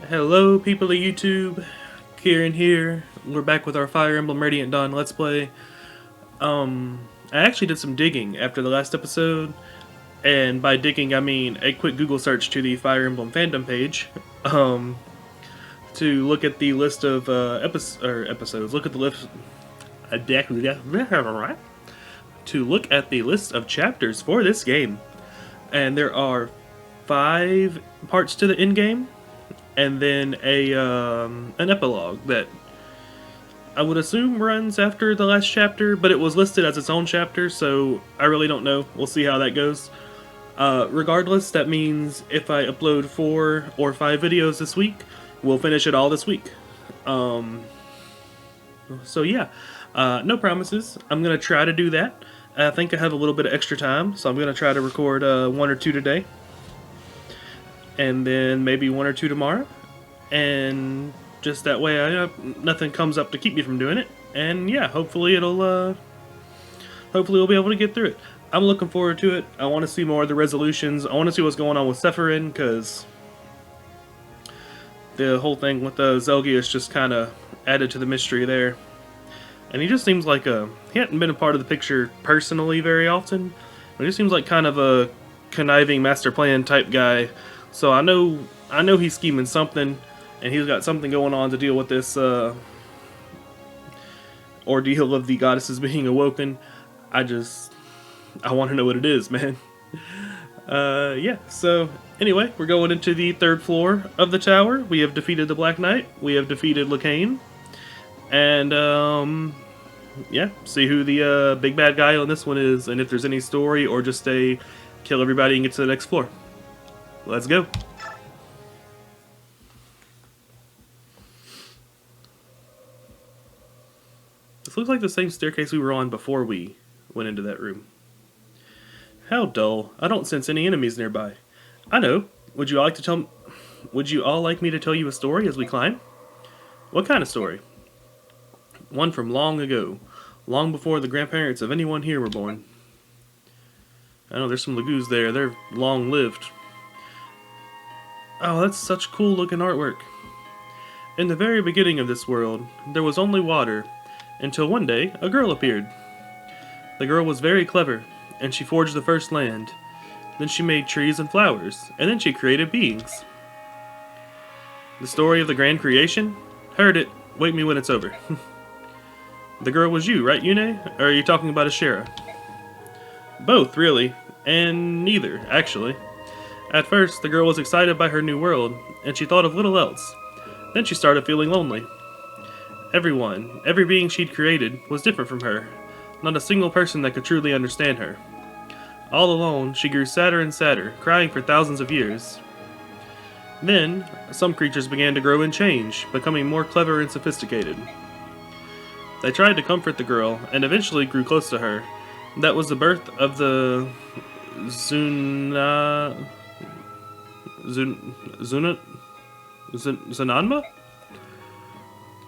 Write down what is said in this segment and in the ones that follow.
Hello, people of YouTube. Kheran here. We're back with our Fire Emblem Radiant Dawn Let's Play. I actually did some digging after the last episode, and by digging I mean a quick Google search to the Fire Emblem fandom page, to look at the list of episodes. Look at the list. To look at the list of chapters for this game, and there are 5 parts to the end game. And then an epilogue that I would assume runs after the last chapter, but it was listed as its own chapter, so I really don't know. We'll see how that goes. Regardless, that means if I upload 4 or 5 videos this week, we'll finish it all this week. So yeah, no promises. I'm going to try to do that. I think I have a little bit of extra time, so I'm going to try to record 1 or 2 today. And then maybe 1 or 2 tomorrow, and just that way nothing comes up to keep me from doing it. And yeah, hopefully we'll be able to get through it. I'm looking forward to it. I want to see more of the resolutions. I want to see what's going on with Kheran, because the whole thing with Zelgius just kind of added to the mystery there. And he just seems like he hadn't been a part of the picture personally very often, but he seems like kind of a conniving master plan type guy. So I know he's scheming something, and he's got something going on to deal with this ordeal of the goddesses being awoken. I want to know what it is, man. Yeah, so anyway, we're going into the 3rd floor of the tower. We have defeated the Black Knight. We have defeated Kheran. And, yeah, see who the big bad guy on this one is, and if there's any story, or just kill everybody and get to the next floor. Let's go. This looks like the same staircase we were on before we went into that room. How dull. I don't sense any enemies nearby. I know. Would you all like me to tell you a story as we climb? What kind of story? One from long ago. Long before the grandparents of anyone here were born. I know there's some Lagoos there. They're long-lived. Oh, that's such cool looking artwork. In the very beginning of this world, there was only water, until one day a girl appeared. The girl was very clever, and she forged the first land. Then she made trees and flowers, and then she created beings. The story of the grand creation? Heard it. Wake me when it's over. The girl was you, right, Yune? Or are you talking about Ashera? Both, really. And neither, actually. At first, the girl was excited by her new world, and she thought of little else. Then she started feeling lonely. Every being she'd created, was different from her. Not a single person that could truly understand her. All alone, she grew sadder and sadder, crying for thousands of years. Then, some creatures began to grow and change, becoming more clever and sophisticated. They tried to comfort the girl, and eventually grew close to her. That was the birth of the Zunanma?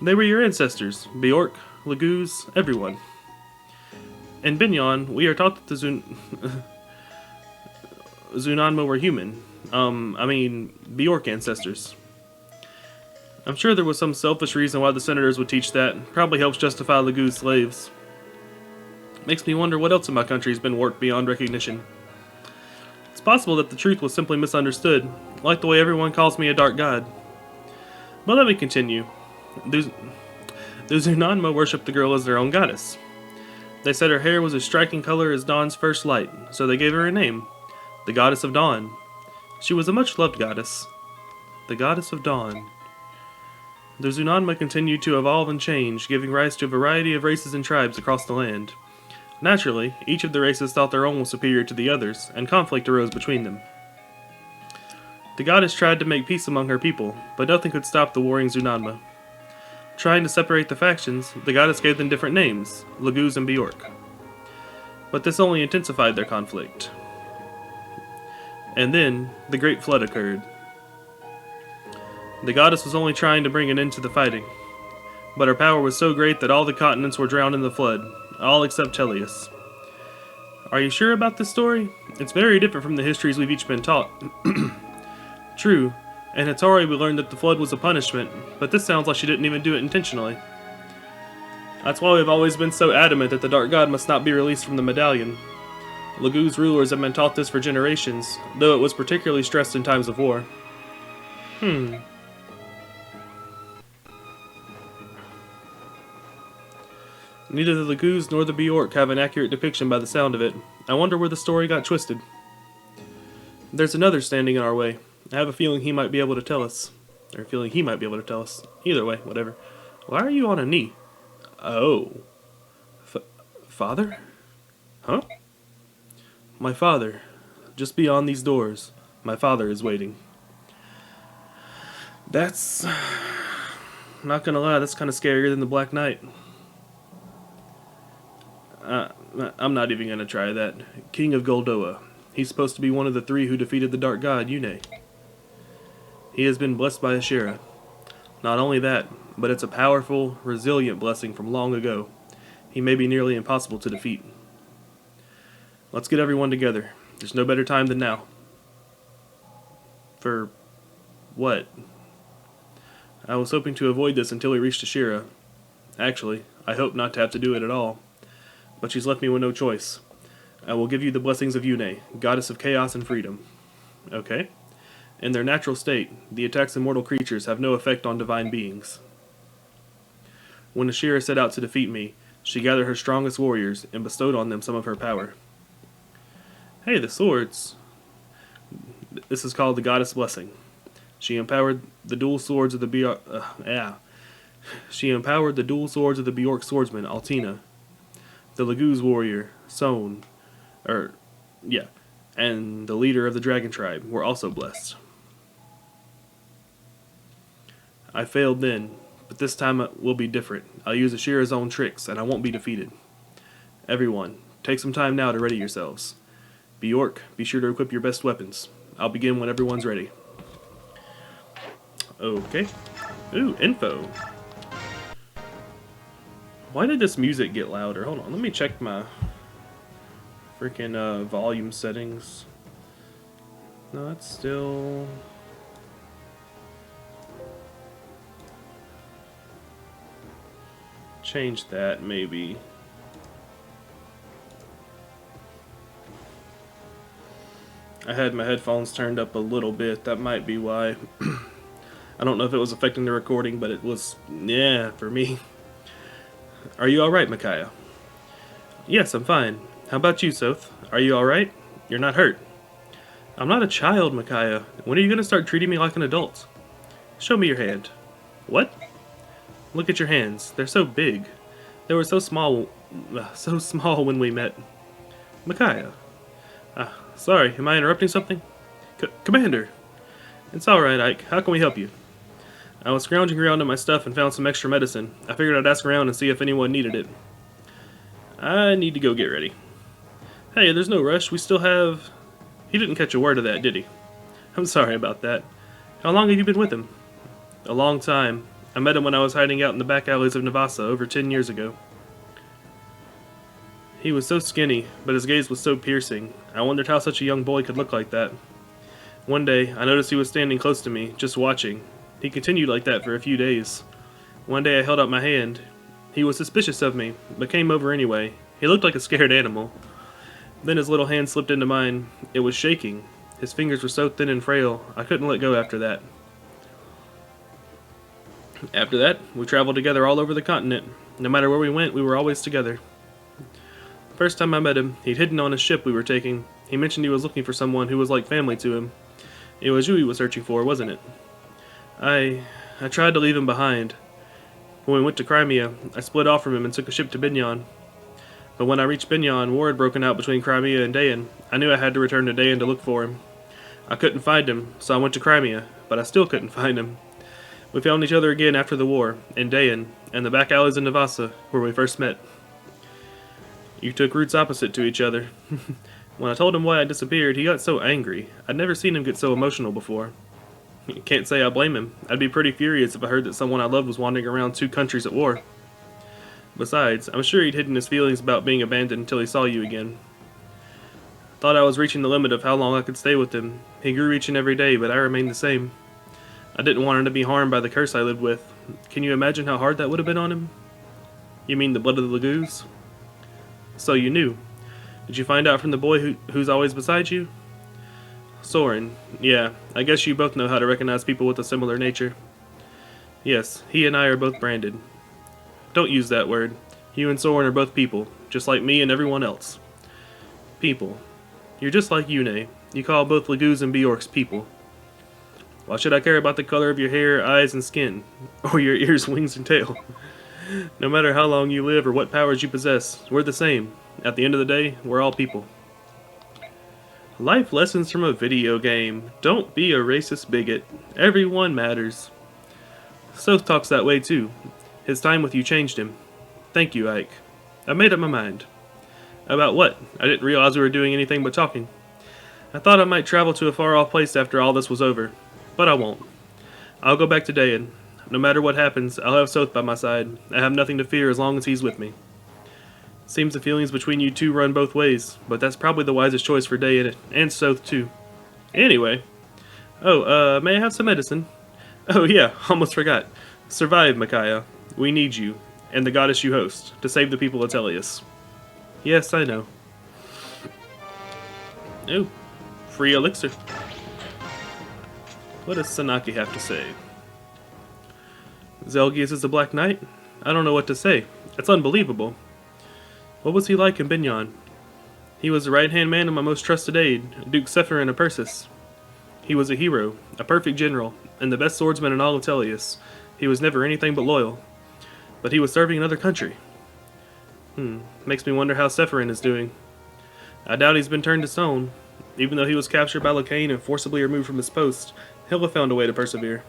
They were your ancestors, Bjork, Lagoos, everyone. In Binyan, we are taught that the Zunanma were human. Bjork ancestors. I'm sure there was some selfish reason why the senators would teach that. Probably helps justify Lagoos slaves. Makes me wonder what else in my country has been warped beyond recognition. It's possible that the truth was simply misunderstood, like the way everyone calls me a dark god. But let me continue. The Zunanma worshipped the girl as their own goddess. They said her hair was a striking color as dawn's first light, so they gave her a name, the Goddess of Dawn. She was a much-loved goddess. The Goddess of Dawn. The Zunanma continued to evolve and change, giving rise to a variety of races and tribes across the land. Naturally, each of the races thought their own was superior to the others, and conflict arose between them. The goddess tried to make peace among her people, but nothing could stop the warring Zunanma. Trying to separate the factions, the goddess gave them different names, Lagoos and Bjork. But this only intensified their conflict. And then, the Great Flood occurred. The goddess was only trying to bring an end to the fighting, but her power was so great that all the continents were drowned in the flood, all except Tellius. Are you sure about this story? It's very different from the histories we've each been taught. True, And Hattori, we learned that the flood was a punishment, but this sounds like she didn't even do it intentionally. That's why we've always been so adamant that the Dark God must not be released from the medallion. Lagoo's rulers have been taught this for generations, though it was particularly stressed in times of war. Neither the Lagoos nor the Bjork have an accurate depiction by the sound of it. I wonder where the story got twisted. There's another standing in our way. I have a feeling he might be able to tell us. Or a feeling he might be able to tell us. Either way, whatever. Why are you on a knee? Oh. Father? Huh? My father. Just beyond these doors. My father is waiting. That's... not gonna lie, that's kind of scarier than the Black Knight. I'm not even gonna try that. King of Goldoa. He's supposed to be one of the three who defeated the Dark God, Yune. He has been blessed by Ashera. Not only that, but it's a powerful, resilient blessing from long ago. He may be nearly impossible to defeat. Let's get everyone together. There's no better time than now. For... what? I was hoping to avoid this until we reached Ashera. Actually, I hope not to have to do it at all. But she's left me with no choice. I will give you the blessings of Yune, goddess of chaos and freedom. Okay? In their natural state, the attacks of mortal creatures have no effect on divine beings. When Ashera set out to defeat me, she gathered her strongest warriors and bestowed on them some of her power. Hey, the swords. This is called the Goddess Blessing. She empowered the dual swords of the Bjork swordsman, Altina. The Lagoo's warrior, Sohn, and the leader of the dragon tribe were also blessed. I failed then, but this time it will be different. I'll use Ashera's own tricks, and I won't be defeated. Everyone, take some time now to ready yourselves. Bjork, be sure to equip your best weapons. I'll begin when everyone's ready. Okay. Ooh, info. Why did this music get louder? Hold on, let me check my freaking volume settings. No, it's still... change that, maybe. I had my headphones turned up a little bit, that might be why. I don't know if it was affecting the recording, but it was, yeah, for me. Are you alright, Micaiah? Yes, I'm fine. How about you, Soth? Are you alright? You're not hurt. I'm not a child, Micaiah. When are you going to start treating me like an adult? Show me your hand. What? Look at your hands. They're so big. They were so small when we met. Micaiah. Sorry, am I interrupting something? Commander. It's alright, Ike. How can we help you? I was scrounging around in my stuff and found some extra medicine. I figured I'd ask around and see if anyone needed it. I need to go get ready. Hey, there's no rush. We still have... He didn't catch a word of that, did he? I'm sorry about that. How long have you been with him? A long time. I met him when I was hiding out in the back alleys of Navasa over 10 years ago. He was so skinny, but his gaze was so piercing. I wondered how such a young boy could look like that. One day, I noticed he was standing close to me, just watching. He continued like that for a few days. One day I held out my hand. He was suspicious of me, but came over anyway. He looked like a scared animal. Then his little hand slipped into mine. It was shaking. His fingers were so thin and frail, I couldn't let go after that. After that, we traveled together all over the continent. No matter where we went, we were always together. The first time I met him, he'd hidden on a ship we were taking. He mentioned he was looking for someone who was like family to him. It was you he was searching for, wasn't it? I tried to leave him behind. When we went to Crimea, I split off from him and took a ship to Binyan. But when I reached Binyan, war had broken out between Crimea and Dayan. I knew I had to return to Dayan to look for him. I couldn't find him, so I went to Crimea, but I still couldn't find him. We found each other again after the war, in Dayan, and the back alleys in Navasa, where we first met. You took routes opposite to each other. When I told him why I disappeared, he got so angry. I'd never seen him get so emotional before. Can't say I blame him. I'd be pretty furious if I heard that someone I loved was wandering around 2 countries at war. Besides, I'm sure he'd hidden his feelings about being abandoned until he saw you again. Thought I was reaching the limit of how long I could stay with him. He grew each and every day, but I remained the same. I didn't want him to be harmed by the curse I lived with. Can you imagine how hard that would have been on him? You mean the blood of the Lagoos? So you knew. Did you find out from the boy who's always beside you? Soren. Yeah, I guess you both know how to recognize people with a similar nature. Yes, he and I are both branded. Don't use that word. You and Soren are both people, just like me and everyone else. People. You're just like Yune. You call both Lagoos and Bjorks people. Why should I care about the color of your hair, eyes, and skin? Or your ears, wings, and tail? No matter how long you live or what powers you possess, we're the same. At the end of the day, we're all people. Life lessons from a video game. Don't be a racist bigot. Everyone matters. Soth talks that way too. His time with you changed him. Thank you, Ike. I made up my mind. About what? I didn't realize we were doing anything but talking. I thought I might travel to a far-off place after all this was over. But I won't. I'll go back to Dayan. No matter what happens, I'll have Soth by my side. I have nothing to fear as long as he's with me. Seems the feelings between you two run both ways, but that's probably the wisest choice for Dayan and Soth too. Anyway. Oh, may I have some medicine? Oh yeah, almost forgot. Survive, Micaiah. We need you, and the goddess you host, to save the people of Tellius. Yes, I know. Oh, free elixir. What does Sanaki have to say? Zelgius is the Black Knight? I don't know what to say. It's unbelievable. What was he like in Binyan? He was the right-hand man of my most trusted aide, Duke Sephirin of Persis. He was a hero, a perfect general, and the best swordsman in all of Tellius. He was never anything but loyal. But he was serving another country. Makes me wonder how Sephirin is doing. I doubt he's been turned to stone. Even though he was captured by Locane and forcibly removed from his post, he'll have found a way to persevere.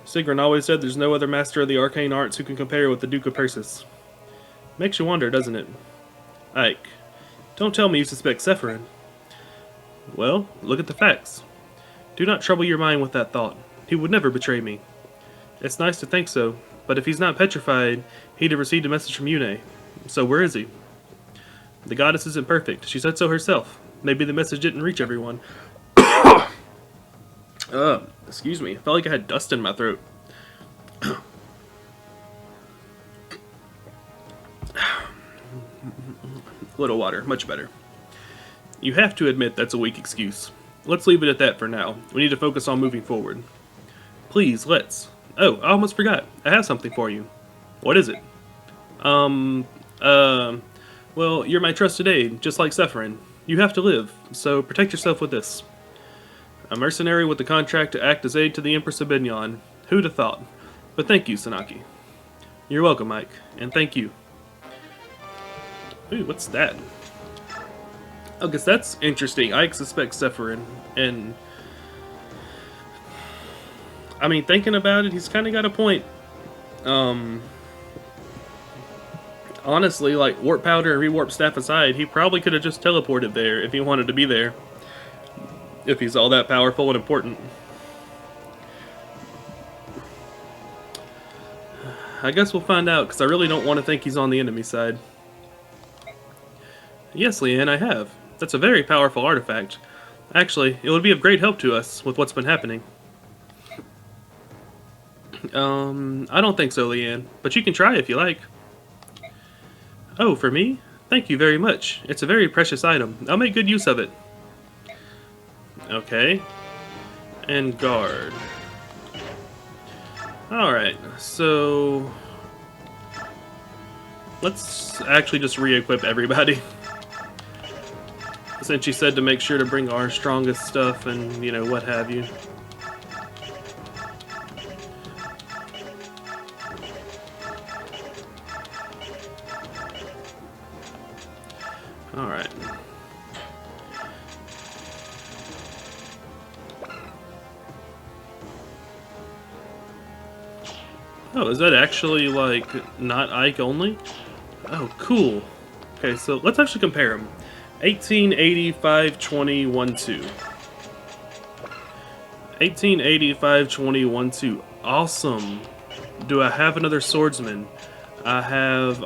Sigrun always said there's no other master of the arcane arts who can compare with the Duke of Persis. Makes you wonder, doesn't it? Ike, don't tell me you suspect Sephirin. Well, look at the facts. Do not trouble your mind with that thought. He would never betray me. It's nice to think so, but if he's not petrified, he'd have received a message from Yune. So where is he? The goddess isn't perfect. She said so herself. Maybe the message didn't reach everyone. Excuse me. I felt like I had dust in my throat. Little water. Much better. You have to admit that's a weak excuse. Let's leave it at that for now. We need to focus on moving forward. Please, let's. Oh, I almost forgot. I have something for you. What is it? Well, you're my trusted aide, just like Sephirin. You have to live, so protect yourself with this. A mercenary with the contract to act as aide to the Empress of Binyan. Who'd have thought? But thank you, Sanaki. You're welcome, Mike, and thank you. Ooh, what's that? I guess that's interesting. Ike suspects Sephirin, and I mean, thinking about it, he's kind of got a point. Honestly, like, warp powder and rewarp staff aside, he probably could have just teleported there if he wanted to be there. If he's all that powerful and important. I guess we'll find out, because I really don't want to think he's on the enemy side. Yes, Leanne, I have. That's a very powerful artifact. Actually, it would be of great help to us with what's been happening. I don't think so, Leanne, but you can try if you like. Oh, for me? Thank you very much. It's a very precious item. I'll make good use of it. Okay. And guard. Alright, so let's actually just re-equip everybody. Since you said to make sure to bring our strongest stuff and, you know, what have you. Alright. Oh, is that actually, like, not Ike only? Oh, cool. Okay, so let's actually compare them. 1880, 520, 12. 1880, 520, 12. Awesome. Do I have another swordsman? I have,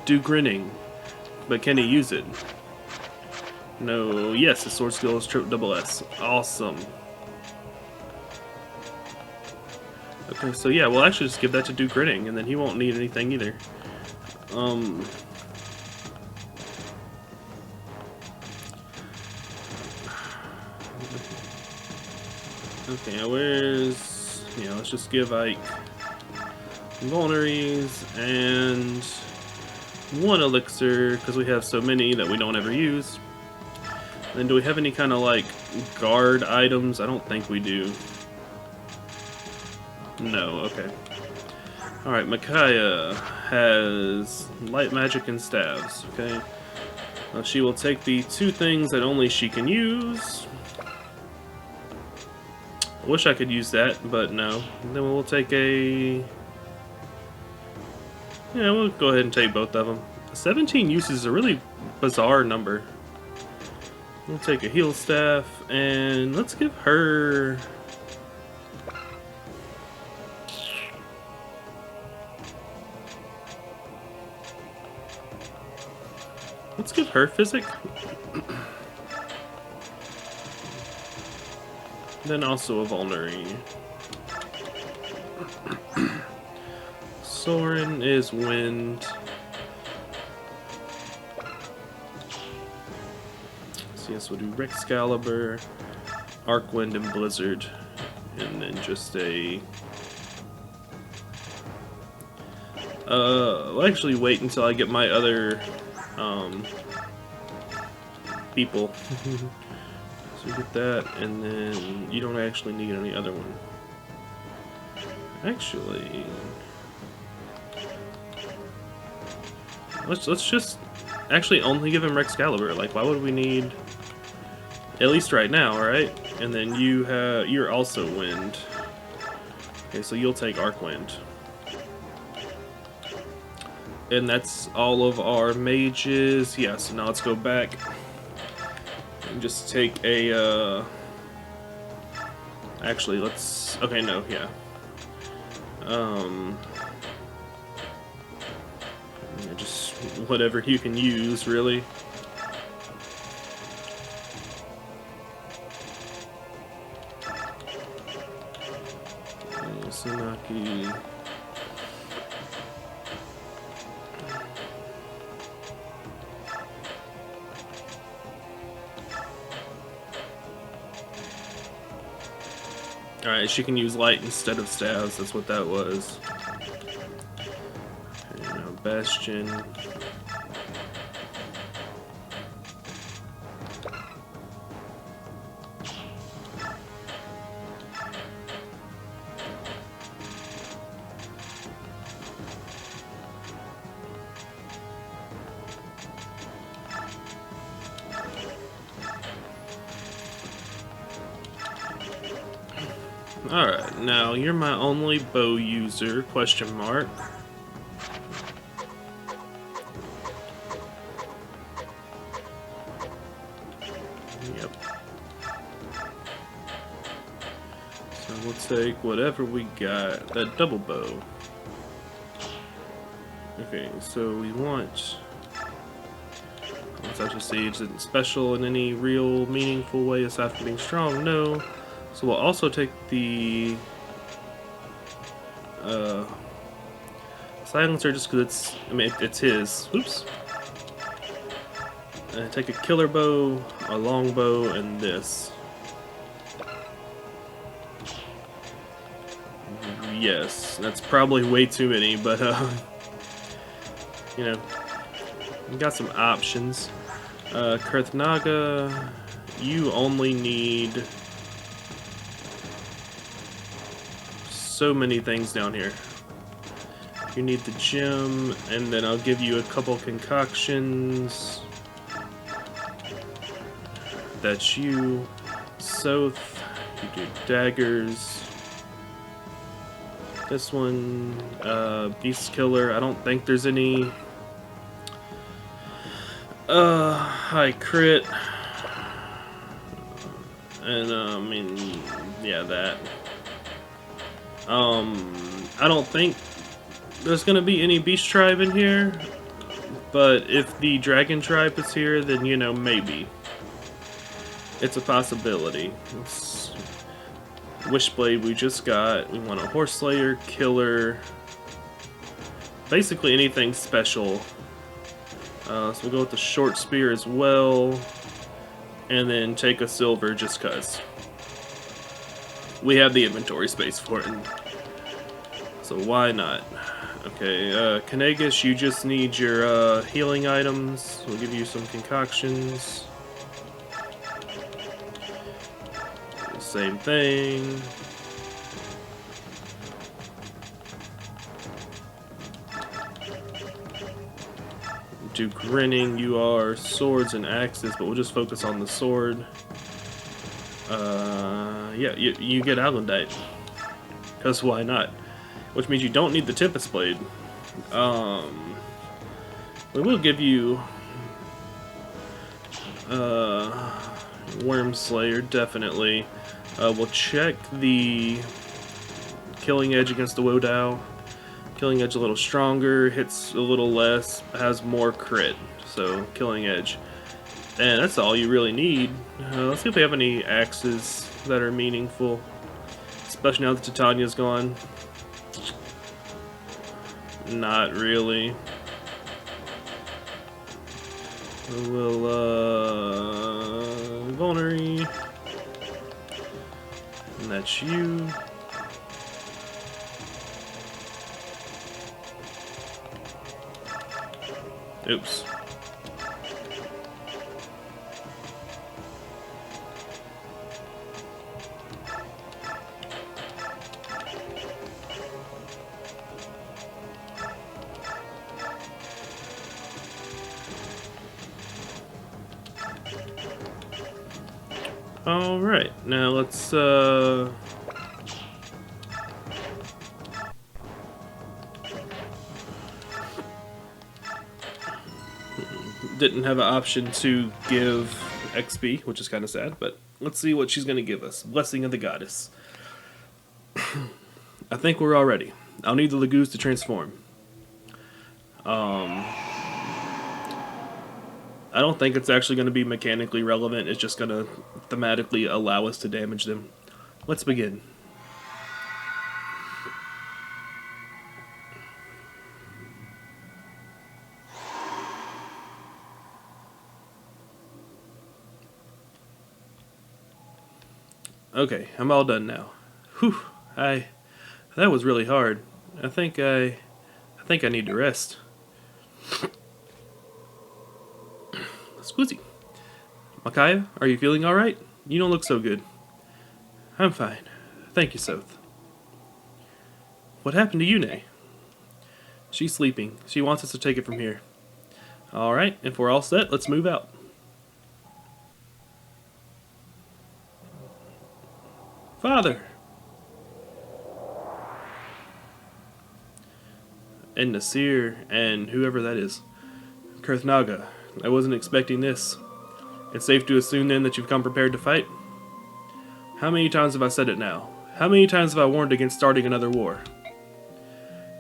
do grinning. But can he use it? No, yes, his sword skill is double S. Awesome. Okay, so yeah, we'll actually just give that to do gritting, and then he won't need anything either. Okay, now where's... Yeah, let's just give Ike vulneries and 1 elixir, because we have so many that we don't ever use. Then do we have any kind of like guard items? I don't think we do. No, okay. Alright, Micaiah has light magic and staves, okay? She will take the 2 things that only she can use. I wish I could use that, but no. And then we'll take a... Yeah, we'll go ahead and take both of them. 17 uses is a really bizarre number. We'll take a heal staff, and let's give her... Let's give her physic. Then also a vulnerary. Soren is wind. So yes, we'll do Excalibur, Arcwind, and Blizzard. And then just a... I'll actually wait until I get my other people. So you get that, and then you don't actually need any other one. Actually, let's just actually only give him Excalibur. Like, why would we need? At least right now, right? And then you're also wind. Okay, so you'll take Arcwind. And that's all of our mages. Yeah, so now let's go back and just take a, actually, let's, okay, no, yeah. Yeah, just whatever you can use, really. Sanaki. Alright, she can use light instead of staves, that's what that was. Okay, now Bastion. Alright, now you're my only bow user, question mark. Yep. So we'll take whatever we got, that double bow. Okay, so we want... Such a siege isn't special in any real meaningful way aside from being strong, no. So we'll also take the silencer just because it's, I mean, it's his. Oops. Take a killer bow, a longbow, and this. Yes, that's probably way too many, but you know, we got some options. Kurthnaga, you only need so many things down here. You need the gem, and then I'll give you a couple concoctions. That's you. Soth, you do daggers. This one, Beast Killer, I don't think there's any. High crit. And, I mean, yeah, that. I don't think there's gonna be any beast tribe in here, but if the dragon tribe is here, then, you know, maybe. It's a possibility. Wishblade we just got. We want a Horse Slayer, Killer. Basically anything special. So we'll go with the Short Spear as well. And then take a silver just cuz. We have the inventory space for it. So why not? Okay, Kanegas, you just need your healing items. We'll give you some concoctions. Same thing. To Grinning, you are swords and axes, but we'll just focus on the sword. Yeah, you get Alundite. Because why not? Which means you don't need the Tempest Blade. We will give you Worm Slayer, definitely. We'll check the Killing Edge against the Wodao. Killing Edge a little stronger, hits a little less, has more crit. So, Killing Edge. And that's all you really need. Let's see if we have any axes that are meaningful. Especially now that Titania's gone. Not really. We'll, Vulnerary. And that's you. Oops. All right, now let's didn't have an option to give XP, which is kind of sad, but let's see what she's going to give us. Blessing of the Goddess. I think we're all ready. I'll need the Lagoos to transform. I don't think it's actually going to be mechanically relevant. It's just going to thematically allow us to damage them. Let's begin. Okay, I'm all done now. Whew, that was really hard. I think I need to rest. Squizzy. Makaya, are you feeling alright? You don't look so good. I'm fine. Thank you, Soth. What happened to Yune? She's sleeping. She wants us to take it from here. Alright, if we're all set, let's move out. Father! And Nasir, and whoever that is. Kurthnaga, I wasn't expecting this. It's safe to assume then that you've come prepared to fight? How many times have I said it now? How many times have I warned against starting another war?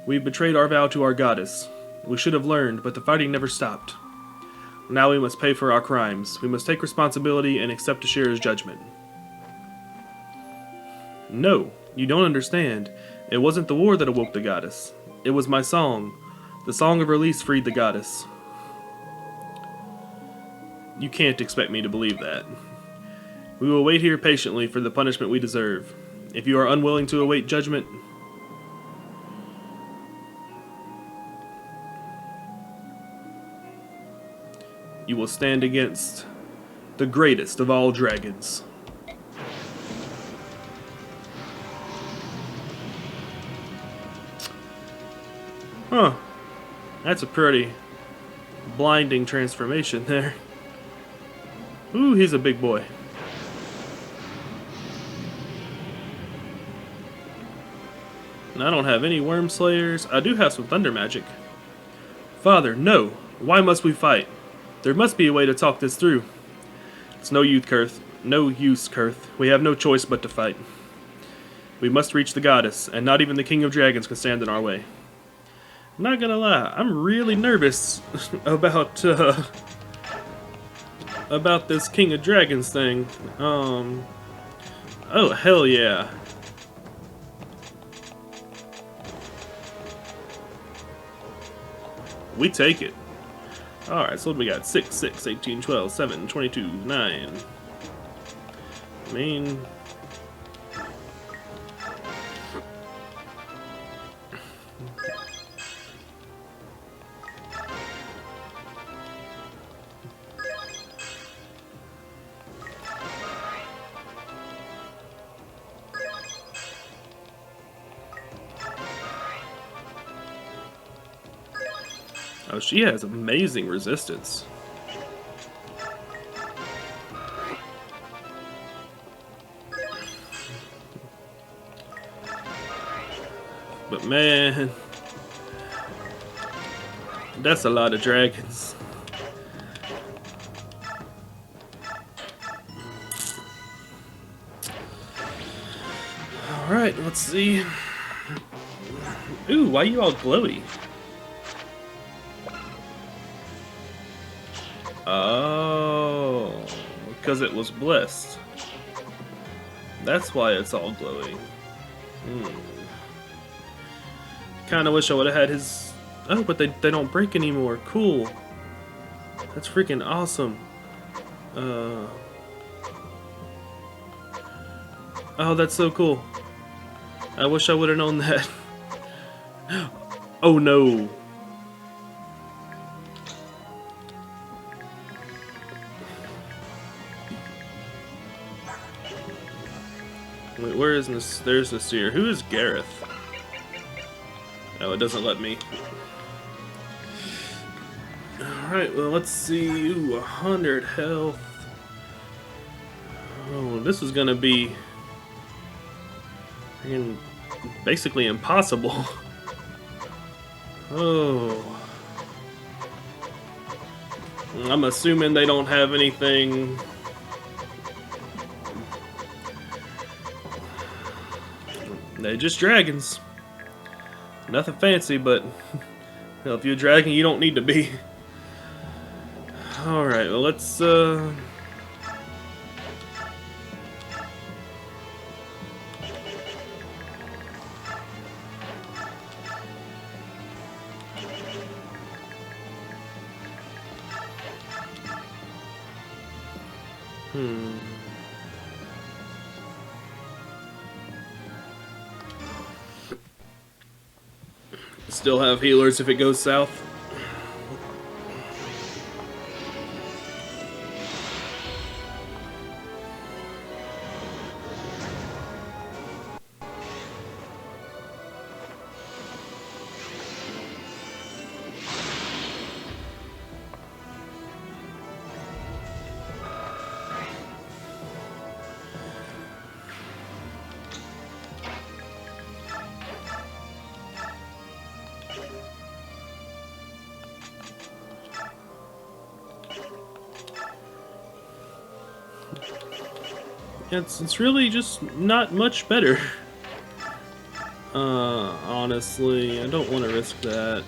We've betrayed our vow to our goddess. We should have learned, but the fighting never stopped. Now we must pay for our crimes. We must take responsibility and accept Ashira's judgment. No, you don't understand. It wasn't the war that awoke the goddess. It was my song. The song of release freed the goddess. You can't expect me to believe that. We will wait here patiently for the punishment we deserve. If you are unwilling to await judgment, you will stand against the greatest of all dragons. Huh. That's a pretty blinding transformation there. Ooh, he's a big boy. And I don't have any Worm Slayers. I do have some Thunder Magic. Father, no! Why must we fight? There must be a way to talk this through. It's no use, Kurth. No use, Kurth. We have no choice but to fight. We must reach the goddess, and not even the King of Dragons can stand in our way. I'm not gonna lie, I'm really nervous about about this King of Dragons thing. Oh, hell yeah. We take it. Alright, so what do we got? 6, 6, 18, 12, 7, 22, 9. I mean... Oh, she has amazing resistance. But man, that's a lot of dragons. Alright, let's see. Ooh, why are you all glowy? Oh, because it was blessed. That's why it's all glowy. Kinda wish I would have had his... Oh, but they don't break anymore. Cool. That's freaking awesome. Oh, that's so cool. I wish I would have known that. Oh no. Wait, where is this? There's the seer. Who is Gareth? Oh, it doesn't let me. Alright, well, let's see. Ooh, 100 health. Oh, this is gonna be basically impossible. Oh. I'm assuming they don't have anything. They're just dragons. Nothing fancy, but well, if you're a dragon, you don't need to be. Alright, well, let's still have healers if it goes south. It's really just not much better. Honestly, I don't want to risk that.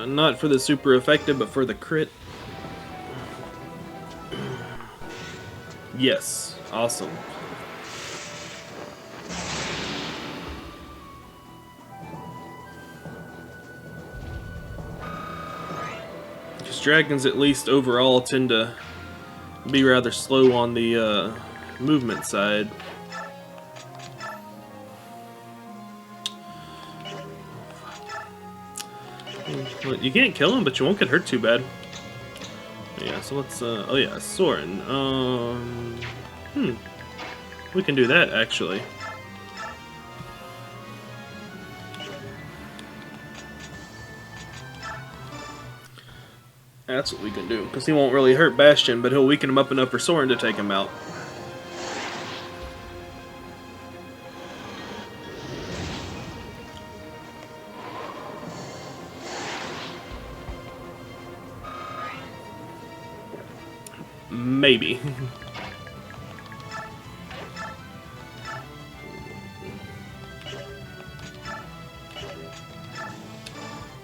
Not for the super effective, but for the crit. Yes, awesome. Because dragons, at least overall, tend to be rather slow on the movement side. You can't kill him, but you won't get hurt too bad. Yeah, so let's, oh yeah, Soren. We can do that, actually. That's what we can do, because he won't really hurt Bastion, but he'll weaken him up enough for Soren to take him out. Maybe.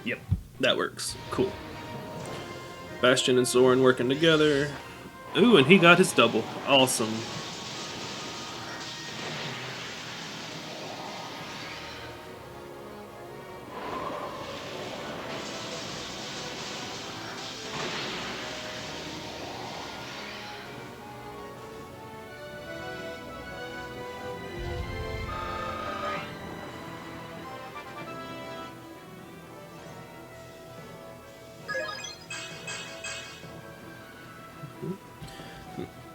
Yep, that works. Cool. Bastion and Soren working together. Ooh, and he got his double. Awesome.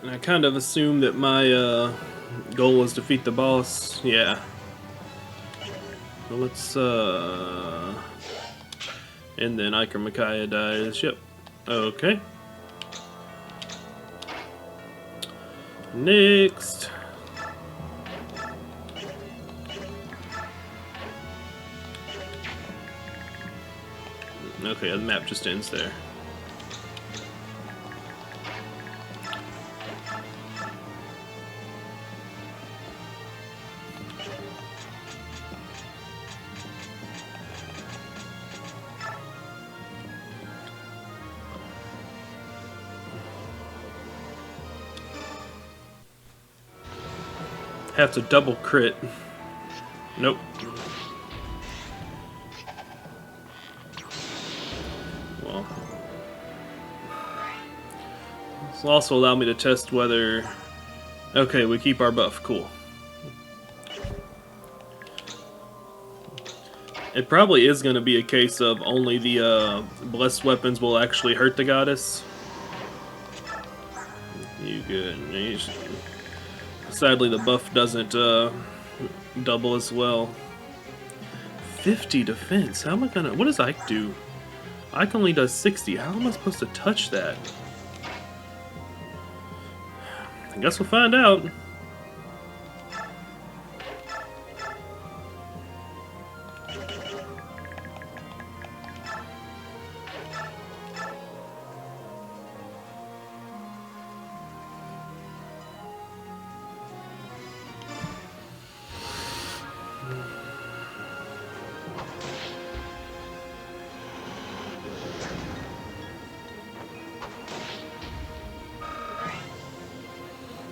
And I kind of assumed that my goal was defeat the boss. Yeah. Well, let's and then Iker Micaiah dies. Yep. Okay. Next. Okay, the map just ends there. Have to double crit. Nope. Well, this will also allow me to test whether... Okay, we keep our buff. Cool. It probably is going to be a case of only the blessed weapons will actually hurt the goddess. You good. Sadly, the buff doesn't double as well. 50 defense. How am I gonna... What does Ike do? Ike only does 60. How am I supposed to touch that? I guess we'll find out.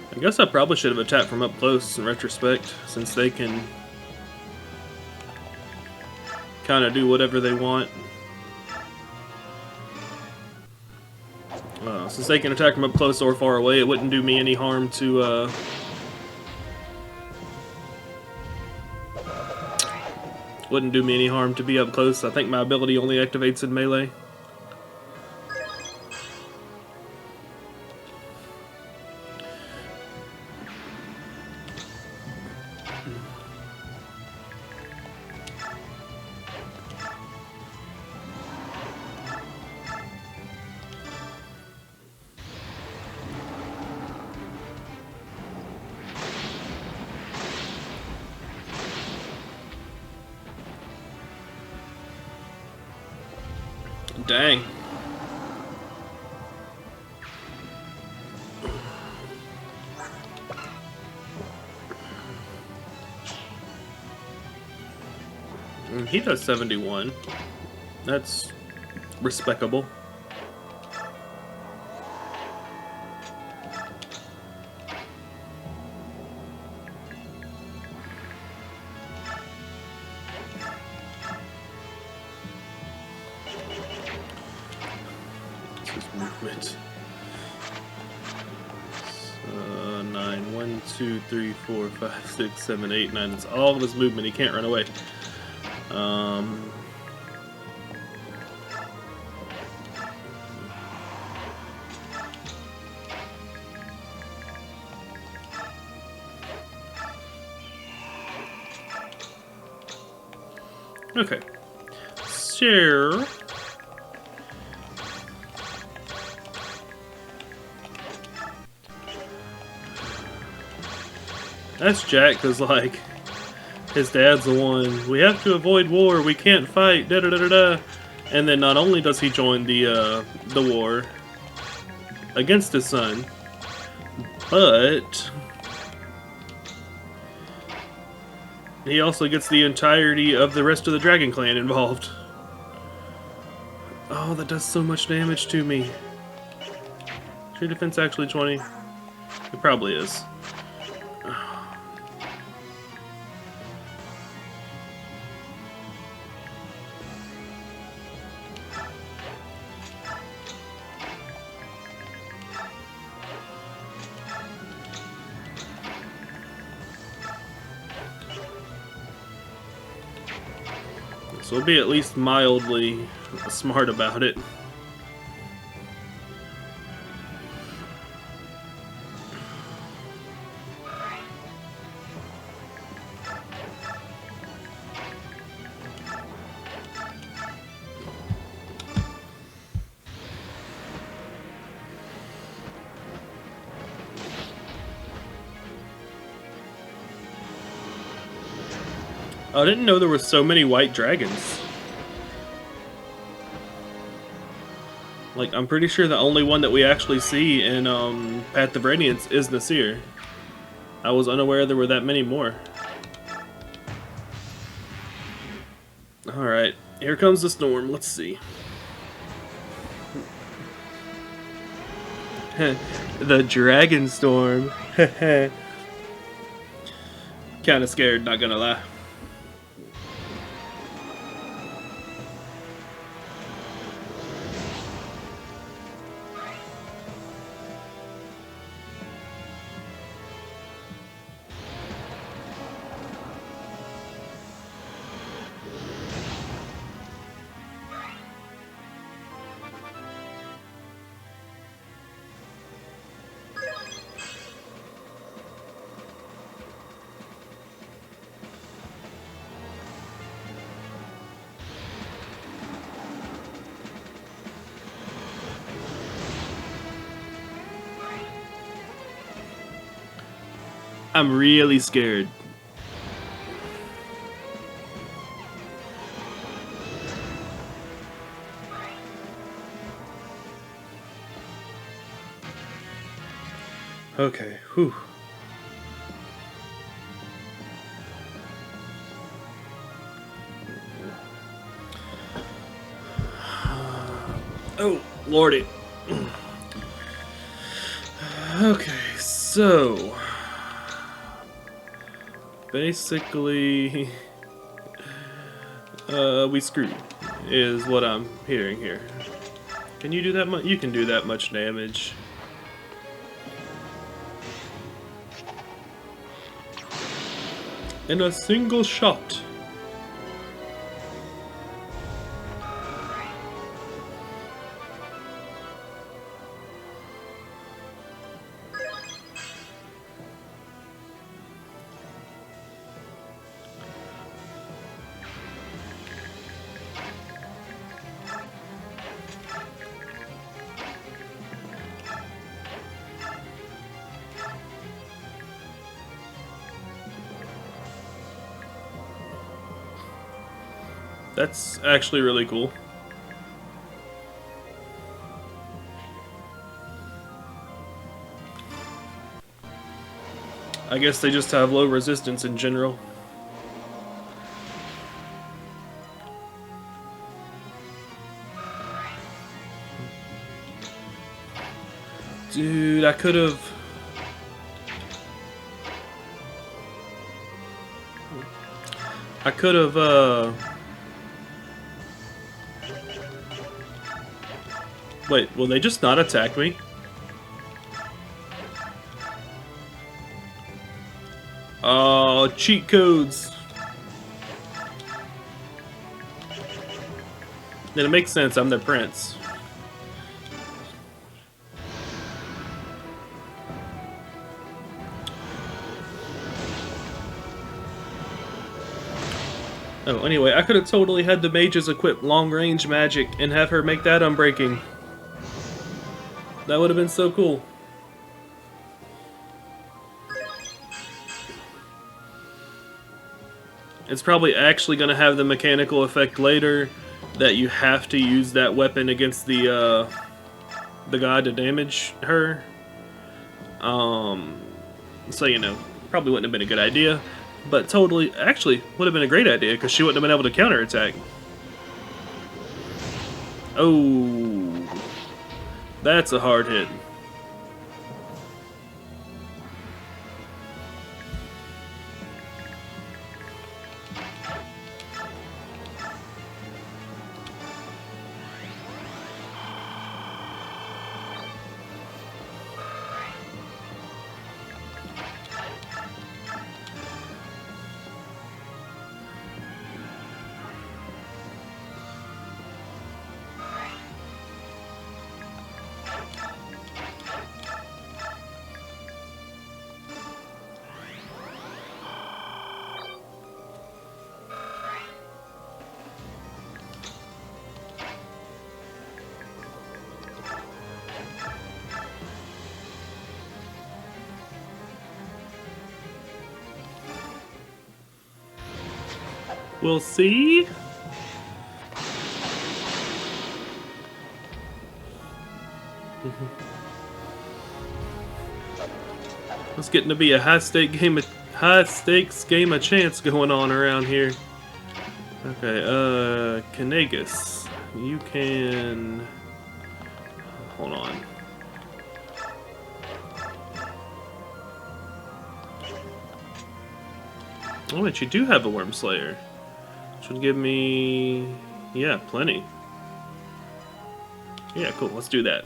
I guess I probably should have attacked from up close in retrospect, since they can kind of do whatever they want. Since they can attack from up close or far away, it wouldn't do me any harm to be up close. I think my ability only activates in melee. Dang. He does 71. That's respectable. Movement. 9, 1, 2, 3, 4, 5, 6, 7, 8, 9. It's all of his movement. He can't run away. Okay. Share. That's Jack, because, like, his dad's the one, we have to avoid war, we can't fight, da-da-da-da-da. And then not only does he join the war against his son, But he also gets the entirety of the rest of the Dragon Clan involved. Oh, that does so much damage to me. True defense actually 20? It probably is. So we'll be at least mildly smart about it. I didn't know there were so many white dragons. Like, I'm pretty sure the only one that we actually see in Path of Radiance is Nasir. I was unaware there were that many more. Alright, here comes the storm. Let's see. The Dragon Storm. Kinda scared, not gonna lie. I'm really scared. Okay, whew. Oh, lordy. Okay, so basically, we screwed, is what I'm hearing here. Can you do that much? You can do that much damage. In a single shot. That's actually really cool. I guess they just have low resistance in general. Dude, I could have... Wait, will they just not attack me? Oh, cheat codes. Then it makes sense, I'm their prince. Oh, anyway, I could have totally had the mages equip long-range magic and have her make that unbreaking. That would have been so cool. It's probably actually going to have the mechanical effect later that you have to use that weapon against the god to damage her. So, you know, probably wouldn't have been a good idea. But totally, actually, would have been a great idea because she wouldn't have been able to counterattack. Oh, that's a hard hit. We'll see. It's getting to be a high stakes game of chance going on around here. Okay, Kanagus, you can hold on. Oh wait, you do have a Worm Slayer. Which would give me, yeah, plenty. Yeah, cool, let's do that.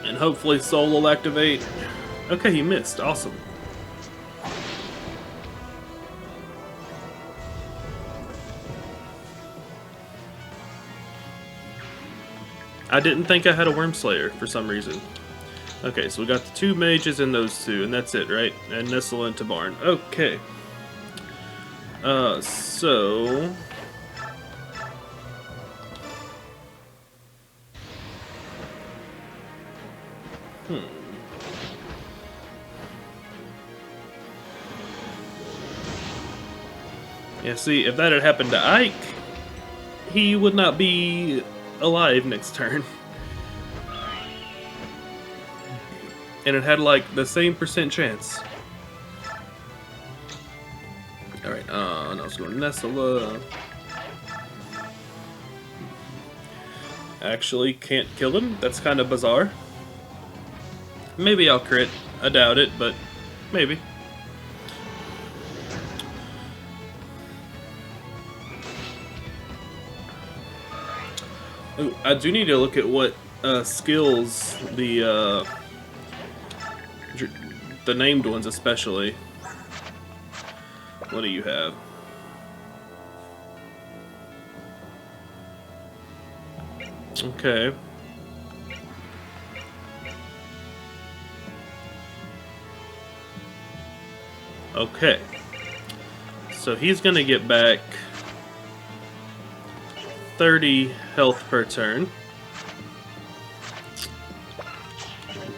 And hopefully Soul will activate. Okay, he missed, awesome. I didn't think I had a Worm Slayer for some reason. Okay, so we got the 2 mages and those 2, and that's it, right? And Nestle and Tabarn. Okay. So... Yeah, see, if that had happened to Ike, he would not be alive next turn. And it had like the same % chance. Alright, now let's go to Nestle. Actually, can't kill him. That's kind of bizarre. Maybe I'll crit. I doubt it, but maybe. Ooh, I do need to look at what skills the named ones especially. What do you have? Okay. Okay. So he's gonna get back 30 health per turn.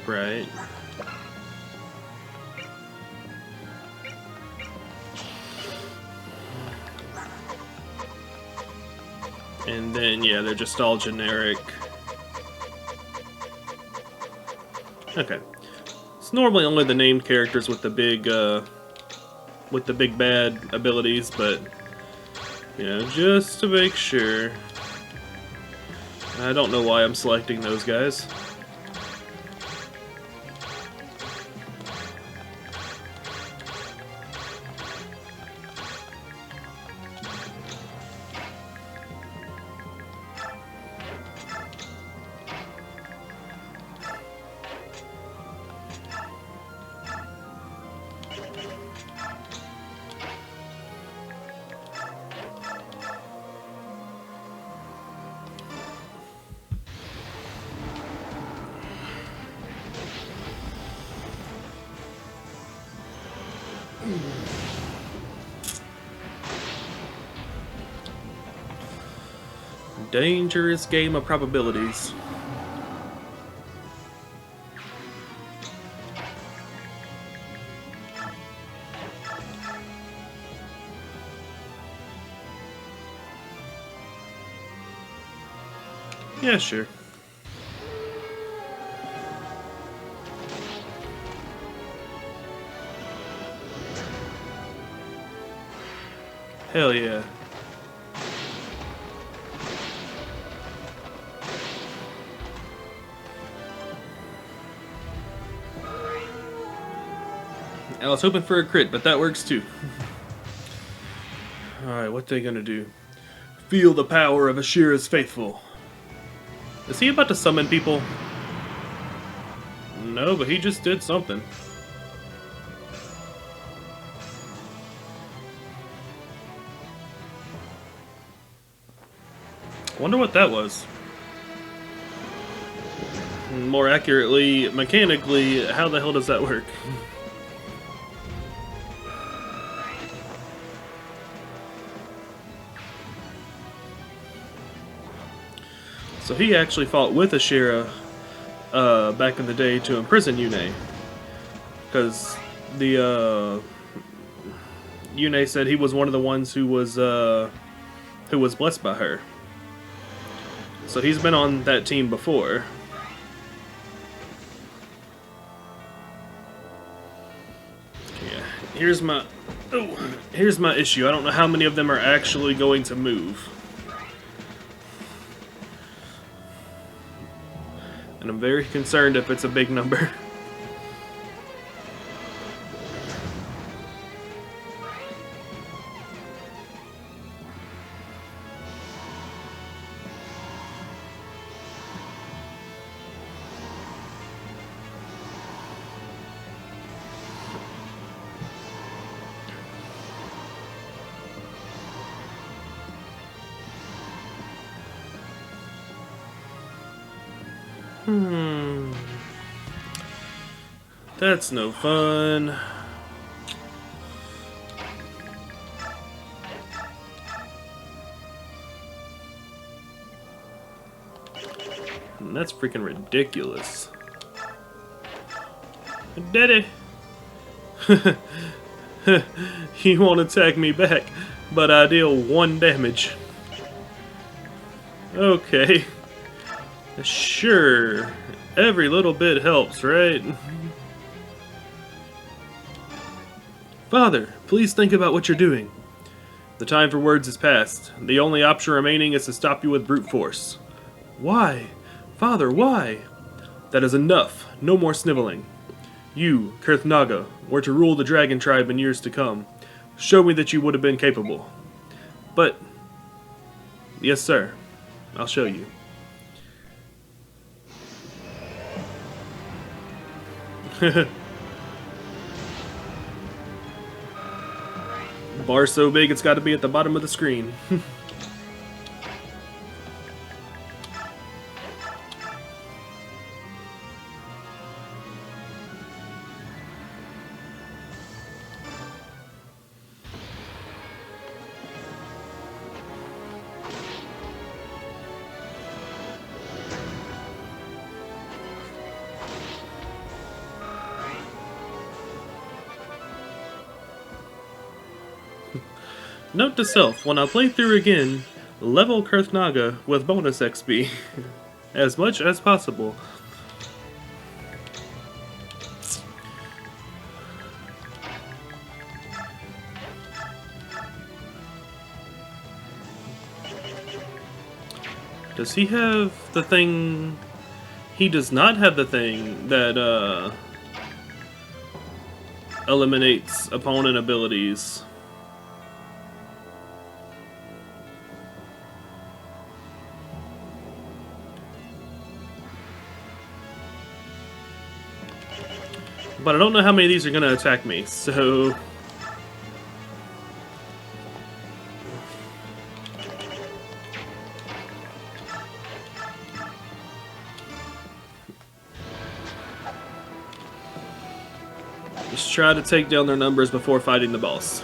Right. And then, yeah, they're just all generic. Okay. It's normally only the named characters with the big bad abilities, but, you know, just to make sure. I don't know why I'm selecting those guys. Dangerous game of probabilities. Yeah, sure. Hell yeah. I was hoping for a crit, but that works too. Alright, what they gonna do? Feel the power of Ashira's faithful. Is he about to summon people? No, but he just did something. Wonder what that was. More accurately, mechanically, how the hell does that work? So he actually fought with Ashira back in the day to imprison Yune. Because the Yune said he was one of the ones who was blessed by her. So he's been on that team before. Yeah, here's my issue. I don't know how many of them are actually going to move. And I'm very concerned if it's a big number. That's no fun. That's freaking ridiculous. Daddy! He won't attack me back, but I deal 1 damage. Okay. Sure. Every little bit helps, right? Father, please think about what you're doing. The time for words is past. The only option remaining is to stop you with brute force. Why? Father, why? That is enough. No more sniveling. You, Kurthnaga, were to rule the dragon tribe in years to come. Show me that you would have been capable. But... yes, sir. I'll show you. Bar so big it's got to be at the bottom of the screen. Note to self, when I play through again, level Kurthnaga with bonus XP. As much as possible. Does he have the thing... He does not have the thing that, eliminates opponent abilities. But I don't know how many of these are going to attack me, so... just try to take down their numbers before fighting the boss.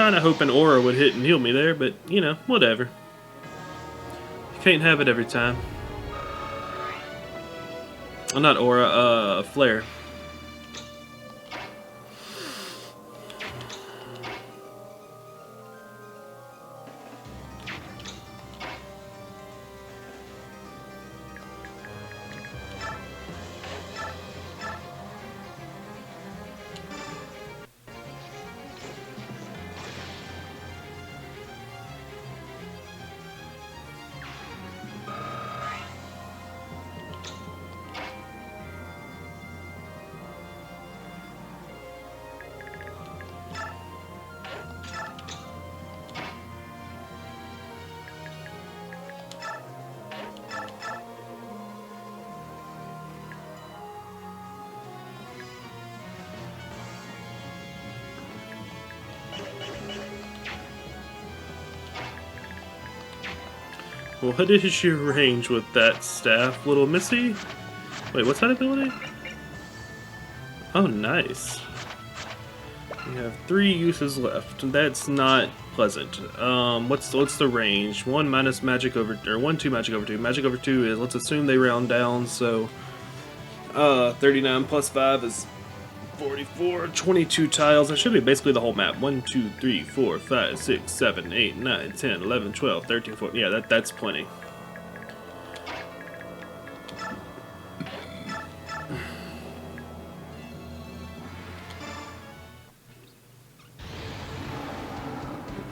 kinda hoping Aura would hit and heal me there, but, you know, whatever. You can't have it every time. Well, not Aura, Flare. What is your range with that staff, little missy? Wait, what's that ability? Oh, nice. We have 3 uses left. That's not pleasant. What's the range? 1 minus magic over, or 1 2 magic over 2. Magic over 2 is, let's assume they round down, so 39 plus 5 is 44, 22 tiles. That should be basically the whole map. 1 2 3 4 5 6 7 8 9 10 11 12 13 14. Yeah, that's plenty.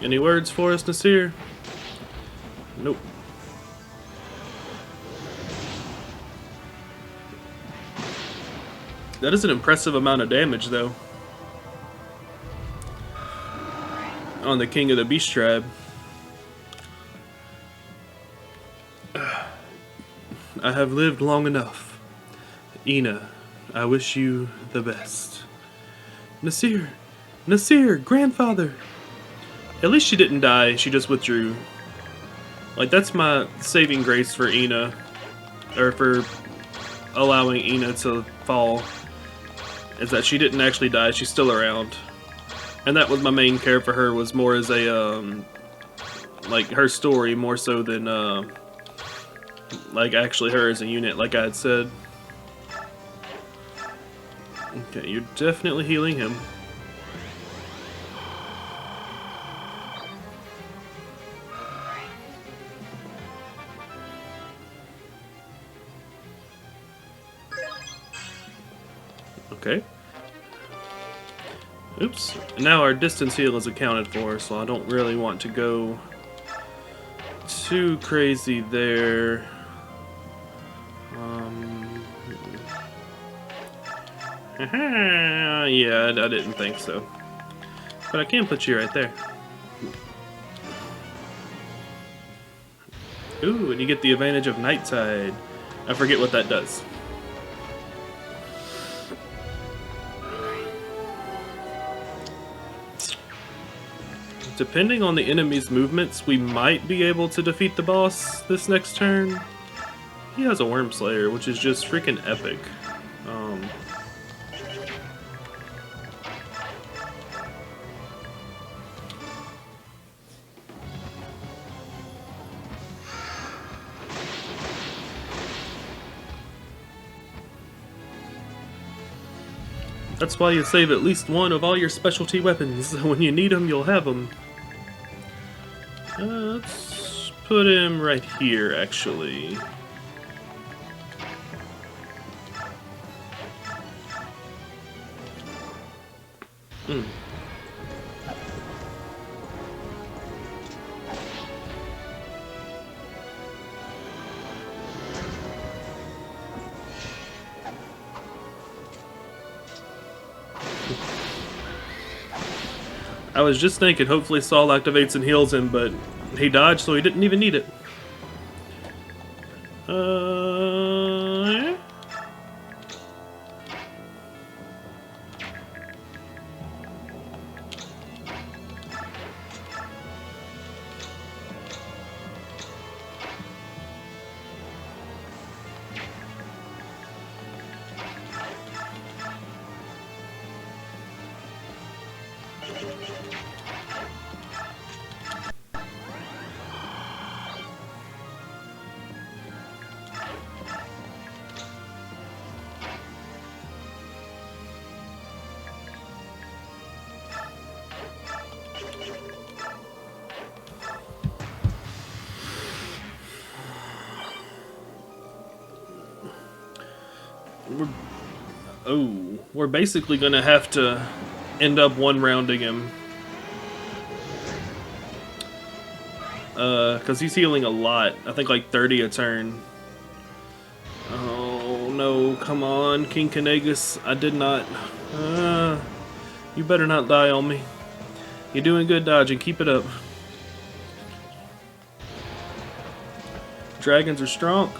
Any words for us, Nasir? Nope. That is an impressive amount of damage, though, on the King of the Beast Tribe. I have lived long enough. Ina, I wish you the best. Nasir! Nasir! Grandfather! At least she didn't die, she just withdrew. Like, that's my saving grace for Ina. Or for allowing Ina to fall. Is that she didn't actually die, she's still around. And that was my main care for her, was more as a, like, her story more so than, like, actually her as a unit, like I had said. Okay, you're definitely healing him. Okay. Oops. Now our distance heal is accounted for, so I don't really want to go too crazy there. Yeah, I didn't think so. But I can put you right there. Ooh, and you get the advantage of Night Side. I forget what that does. Depending on the enemy's movements, we might be able to defeat the boss this next turn. He has a Worm Slayer, which is just freaking epic. That's why you save at least one of all your specialty weapons. When you need them, you'll have them. Let's put him right here, actually. I was just thinking, hopefully Saul activates and heals him, but he dodged, so he didn't even need it. Yeah. We're, we're basically gonna have to end up one rounding him. Cause he's healing a lot. I think like 30 a turn. Oh no, come on, King Kheran. I did not. You better not die on me. You're doing good dodging, keep it up. Dragons are strong.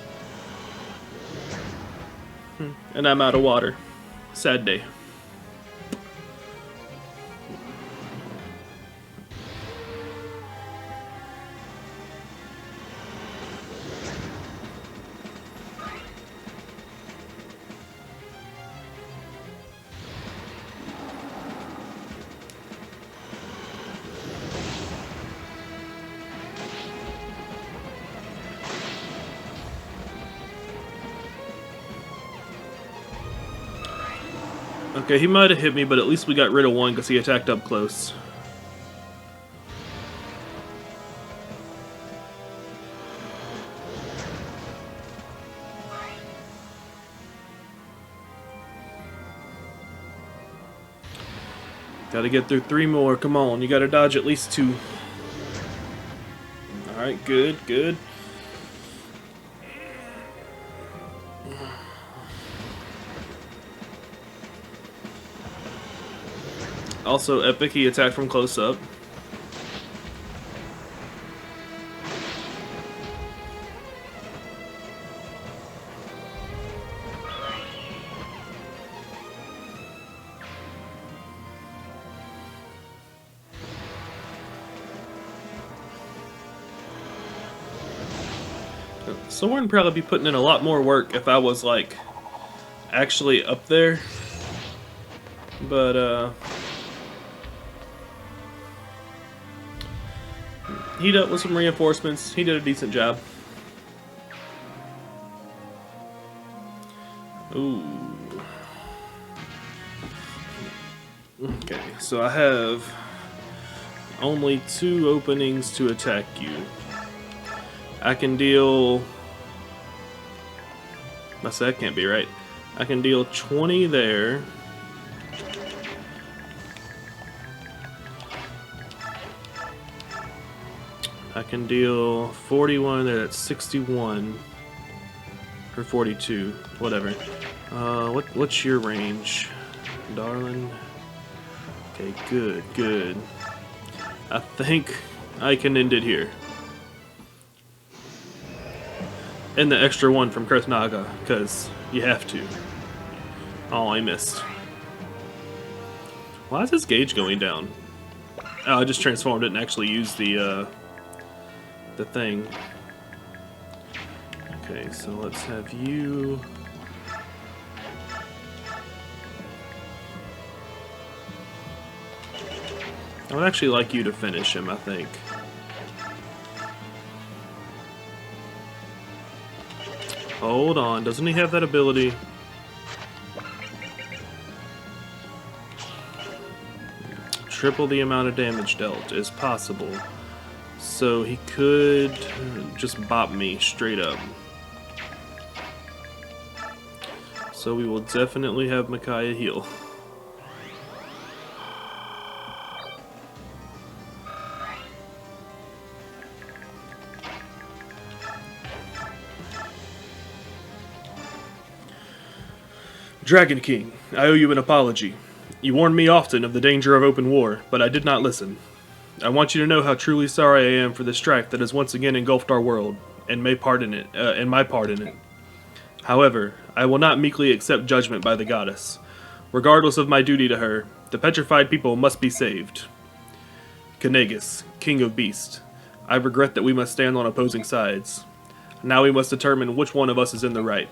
And I'm out of water. Sad day. Okay, he might have hit me, but at least we got rid of one because he attacked up close. Gotta get through 3 more. Come on, you gotta dodge at least 2. Alright, good, good. Also epic, he attacked from close up. Someone would probably be putting in a lot more work if I was like actually up there. But he dealt with some reinforcements. He did a decent job. Ooh. Okay, so I have only 2 openings to attack you. I can deal... That can't be right. I can deal 20 there. I can deal 41 there, that's 61. Or 42, whatever. What's your range, darling? Okay, good, good. I think I can end it here. And the extra 1 from Kurthnaga, because you have to. Oh, I missed. Why is this gauge going down? Oh, I just transformed it and actually used the thing. Okay, so let's have you... I would actually like you to finish him, I think. Hold on, doesn't he have that ability? Triple the amount of damage dealt is possible. So he could just bop me straight up. So we will definitely have Micaiah heal. Dragon King, I owe you an apology. You warned me often of the danger of open war, but I did not listen. I want you to know how truly sorry I am for the strife that has once again engulfed our world, and my part in it. However, I will not meekly accept judgment by the goddess. Regardless of my duty to her, the petrified people must be saved. Kheran, King of Beasts, I regret that we must stand on opposing sides. Now we must determine which one of us is in the right.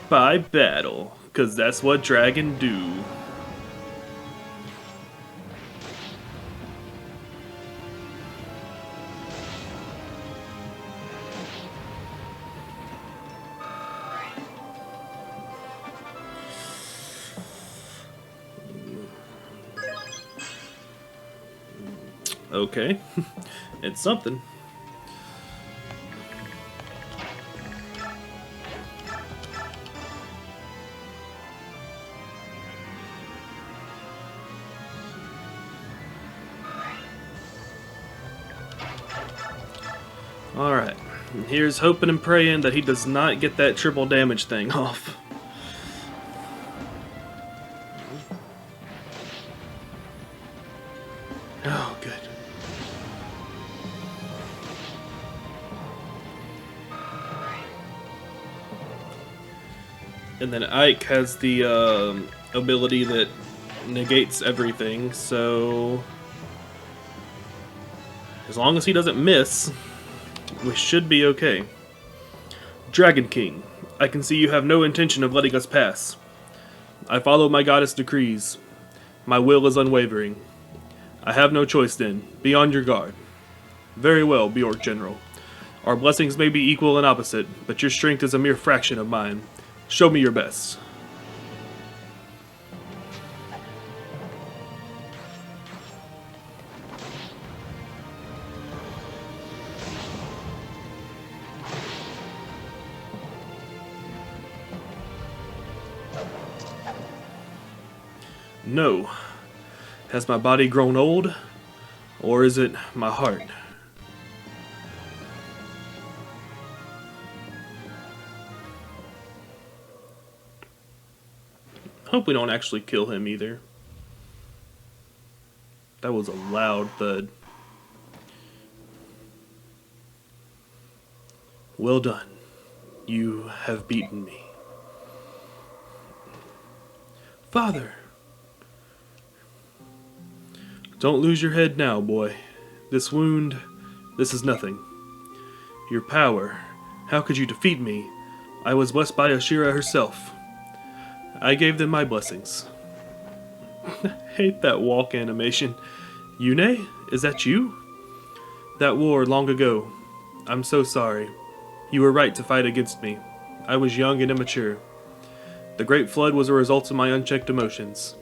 By battle, 'cause that's what dragon do. Okay, it's something. Alright. Here's hoping and praying that he does not get that triple damage thing off. Oh, good. And then Ike has the ability that negates everything, so as long as he doesn't miss, we should be okay. Dragon King, I can see you have no intention of letting us pass. I follow my goddess' decrees. My will is unwavering. I have no choice then. Be on your guard. Very well, Bjork General. Our blessings may be equal and opposite, but your strength is a mere fraction of mine. Show me your best. No. Has my body grown old? Or is it my heart? Hope we don't actually kill him either. That was a loud thud. Well done. You have beaten me. Father! Don't lose your head now, boy. This wound, this is nothing. Your power, how could you defeat me? I was blessed by Ashira herself. I gave them my blessings. Hate that walk animation. Yune, is that you? That war long ago. I'm so sorry. You were right to fight against me. I was young and immature. The Great Flood was a result of my unchecked emotions.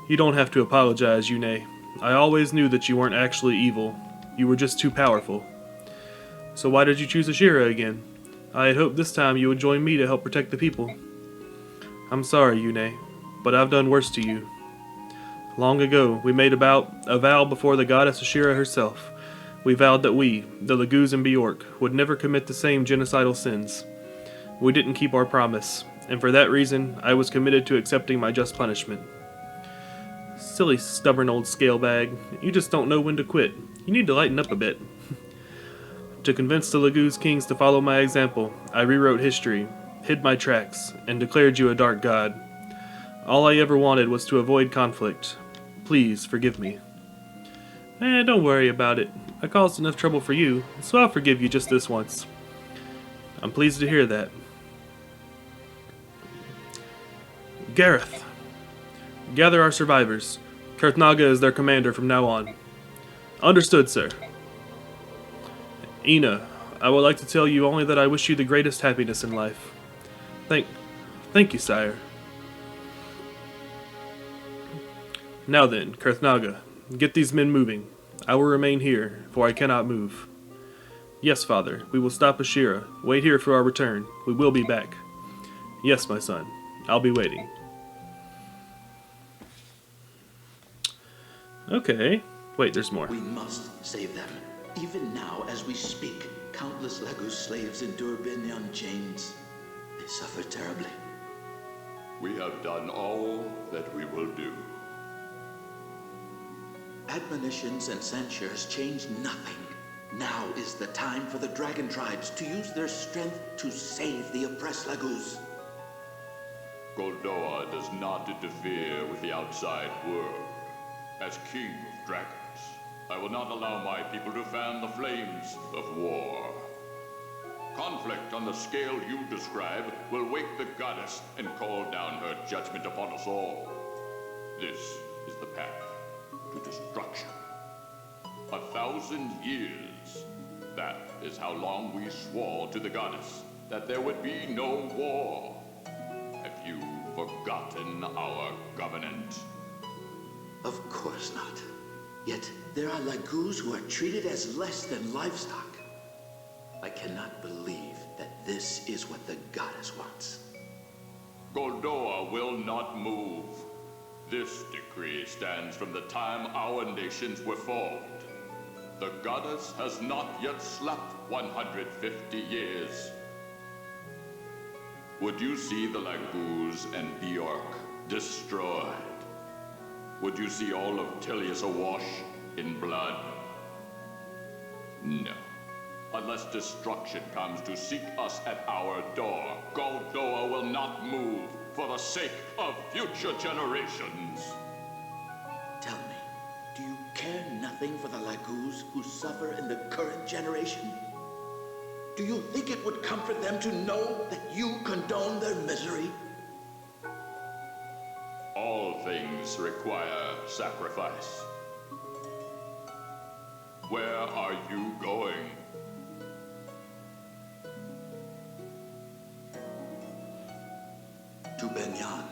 You don't have to apologize, Yune. I always knew that you weren't actually evil. You were just too powerful. So why did you choose Ashira again? I had hoped this time you would join me to help protect the people. I'm sorry, Yune, but I've done worse to you. Long ago, we made a vow before the goddess Ashira herself. We vowed that we, the Laguz and Bjork, would never commit the same genocidal sins. We didn't keep our promise, and for that reason, I was committed to accepting my just punishment. Silly, stubborn old scale bag. You just don't know when to quit. You need to lighten up a bit. To convince the Laguz kings to follow my example, I rewrote history, hid my tracks, and declared you a dark god. All I ever wanted was to avoid conflict. Please, forgive me. Don't worry about it. I caused enough trouble for you, so I'll forgive you just this once. I'm pleased to hear that. Gareth. Gather our survivors. Kurthnaga is their commander from now on. Understood, sir. Ina, I would like to tell you only that I wish you the greatest happiness in life. Thank you, sire. Now then, Kurthnaga, get these men moving. I will remain here, for I cannot move. Yes, father, we will stop Ashira. Wait here for our return. We will be back. Yes, my son. I'll be waiting. Okay. Wait, there's more. We must save them. Even now, as we speak, countless Laguz slaves endure Binyan chains. They suffer terribly. We have done all that we will do. Admonitions and censures change nothing. Now is the time for the dragon tribes to use their strength to save the oppressed Laguz. Goldoa does not interfere with the outside world. As king of dragons, I will not allow my people to fan the flames of war. Conflict on the scale you describe will wake the goddess and call down her judgment upon us all. This is the path to destruction. 1,000 years. That is how long we swore to the goddess that there would be no war. Have you forgotten our covenant? Of course not. Yet there are Laguz who are treated as less than livestock. I cannot believe that this is what the goddess wants. Goldoa will not move. This decree stands from the time our nations were formed. The goddess has not yet slept 150 years. Would you see the Laguz and Bjork destroyed? Would you see all of Tilius awash in blood? No. Unless destruction comes to seek us at our door, Goldoa will not move for the sake of future generations. Tell me, do you care nothing for the Laguz who suffer in the current generation? Do you think it would comfort them to know that you condone their misery? All things require sacrifice. Where are you going? To Benyan.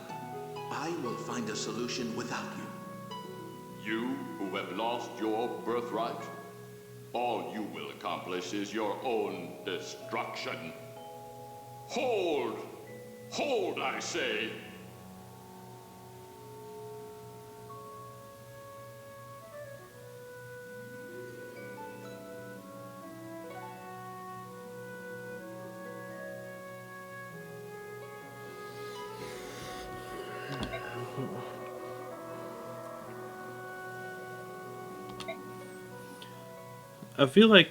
I will find a solution without you. You who have lost your birthright? All you will accomplish is your own destruction. Hold! Hold, I say! I feel like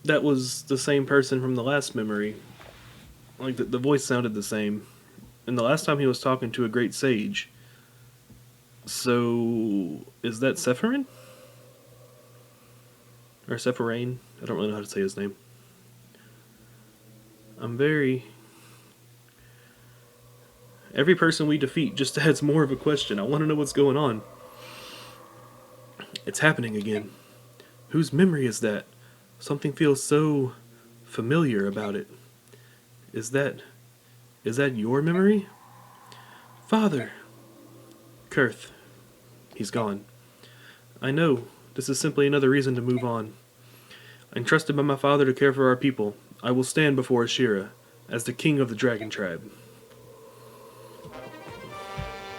that was the same person from the last memory. Like, the voice sounded the same. And the last time he was talking to a great sage. So, is that Sephirin? Or Sephirin? I don't really know how to say his name. Every person we defeat just adds more of a question. I want to know what's going on. It's happening again. Whose memory is that? Something feels so familiar about it. Is that your memory? Father! Kurth. He's gone. I know. This is simply another reason to move on. Entrusted by my father to care for our people, I will stand before Ashira as the king of the dragon tribe.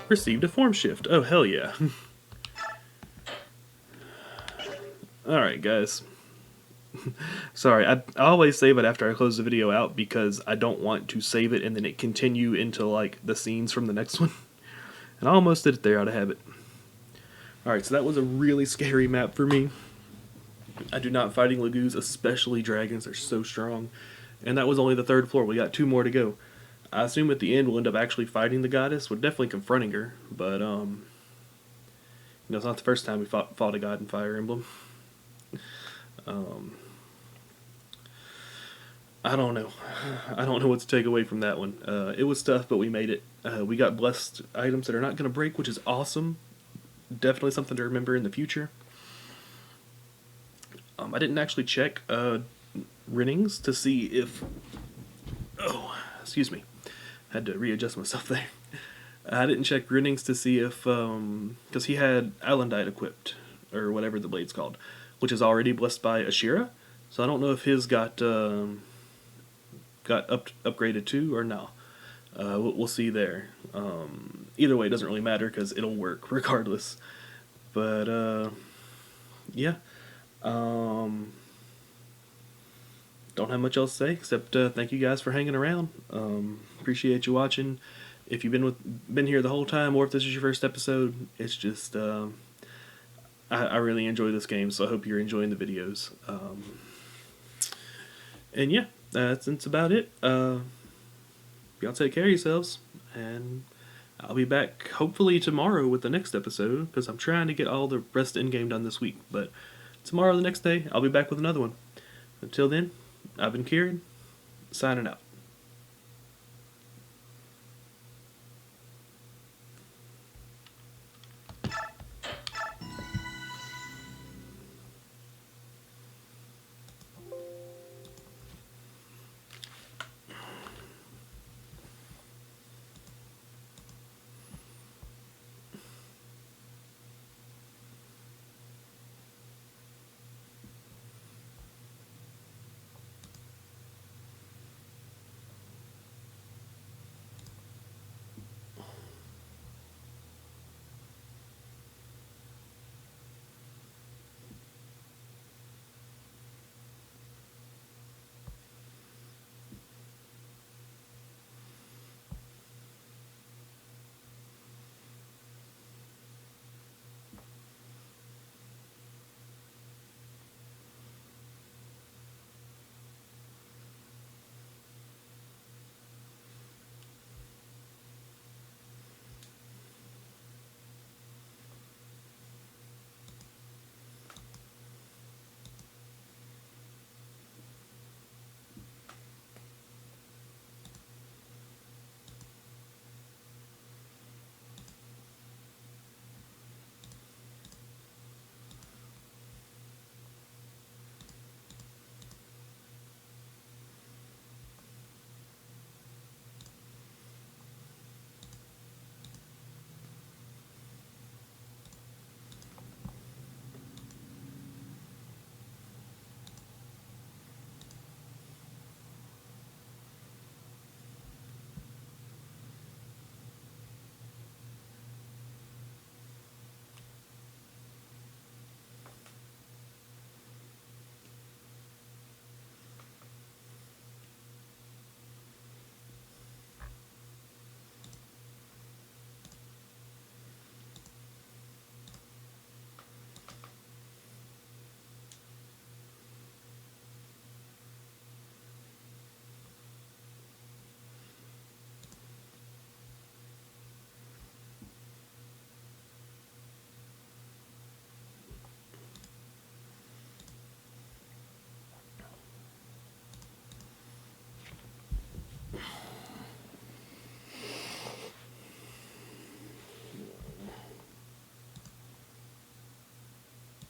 Received a form shift. Oh, hell yeah. Alright, guys. Sorry, I always save it after I close the video out because I don't want to save it and then it continue into, like, the scenes from the next one. And I almost did it there out of habit. Alright, so that was a really scary map for me. I do not fighting Laguz, especially dragons. They're so strong. And that was only the 3rd floor. We got 2 more to go. I assume at the end we'll end up actually fighting the goddess. We're definitely confronting her, but, you know, it's not the first time we fought a god in Fire Emblem. I don't know. I don't know what to take away from that one. It was tough, but we made it. We got blessed items that are not going to break, which is awesome. Definitely something to remember in the future. I didn't actually check Rinnings to see if... Oh, excuse me. Had to readjust myself there. I didn't check Rinnings to see if... Because he had Alendite equipped, or whatever the blade's called, which is already blessed by Ashira. So I don't know if his got upgraded too or no. We'll see there. Either way, it doesn't really matter because it'll work regardless. But yeah. Don't have much else to say except thank you guys for hanging around. Appreciate you watching. If you've been here the whole time, or if this is your first episode, it's just I really enjoy this game, so I hope you're enjoying the videos. And yeah, that's about it. Y'all take care of yourselves, and I'll be back hopefully tomorrow with the next episode, because I'm trying to get all the rest in-game done this week. But tomorrow, the next day, I'll be back with another one. Until then, I've been Kheran, signing out.